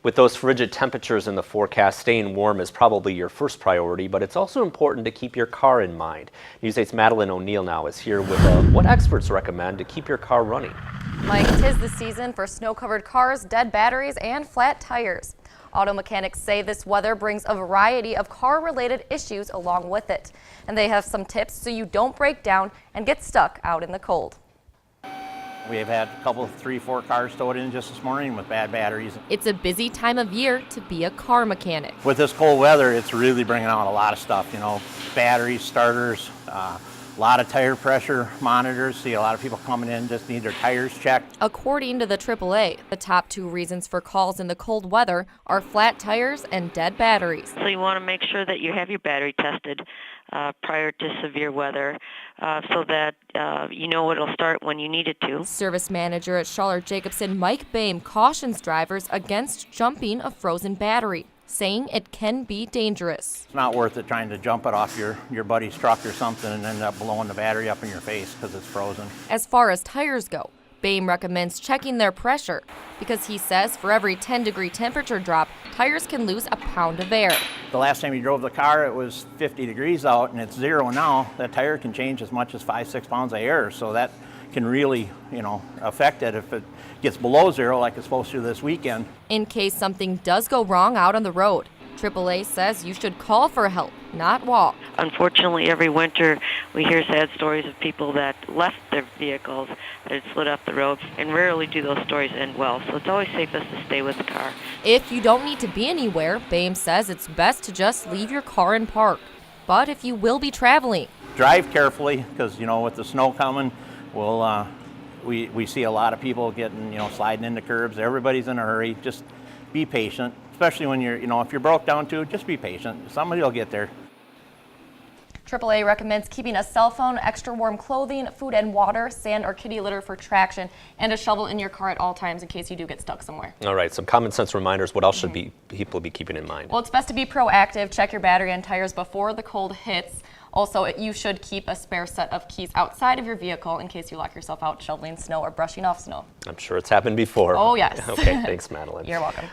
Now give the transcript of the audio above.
With those frigid temperatures in the forecast, staying warm is probably your first priority, but it's also important to keep your car in mind. News 8's Madeline O'Neill now is here with what experts recommend to keep your car running. Mike, 'tis the season for snow-covered cars, dead batteries, and flat tires. Auto mechanics say this weather brings a variety of car-related issues along with it. And they have some tips so you don't break down and get stuck out in the cold. We've had a couple, 3, 4 cars towed in just this morning with bad batteries. It's a busy time of year to be a car mechanic. With this cold weather, it's really bringing out a lot of stuff, you know, batteries, starters, a lot of tire pressure monitors. See a lot of people coming in just need their tires checked. According to the AAA, the top 2 reasons for calls in the cold weather are flat tires and dead batteries. So you want to make sure that you have your battery tested prior to severe weather so that you know it'll start when you need it to. Service manager at Schaller Jacobson, Mike Boehm, cautions drivers against jumping a frozen battery, saying it can be dangerous. It's not worth it trying to jump it off your buddy's truck or something and end up blowing the battery up in your face because it's frozen. As far as tires go, Boehm recommends checking their pressure because he says for every 10-degree temperature drop, tires can lose a pound of air. The last time you drove the car, it was 50 degrees out and it's 0 now. That tire can change as much as 5-6 pounds of air, so that can really, affect it if it gets below 0 like it's supposed to this weekend. In case something does go wrong out on the road, AAA says you should call for help, not walk. Unfortunately, every winter we hear sad stories of people that left their vehicles that had slid off the road, and rarely do those stories end well, so it's always safest to stay with the car. If you don't need to be anywhere, Boehm says it's best to just leave your car in park. But if you will be traveling, drive carefully because, with the snow coming, we see a lot of people getting, sliding into curbs. Everybody's in a hurry. Just be patient. Especially when you're, if you're broke down too, just be patient. Somebody will get there. AAA recommends keeping a cell phone, extra warm clothing, food and water, sand or kitty litter for traction, and a shovel in your car at all times in case you do get stuck somewhere. All right, some common sense reminders. What else should people be keeping in mind? Well, it's best to be proactive. Check your battery and tires before the cold hits. Also, you should keep a spare set of keys outside of your vehicle in case you lock yourself out shoveling snow or brushing off snow. I'm sure it's happened before. Oh, yes. Okay, thanks, Madeline. You're welcome.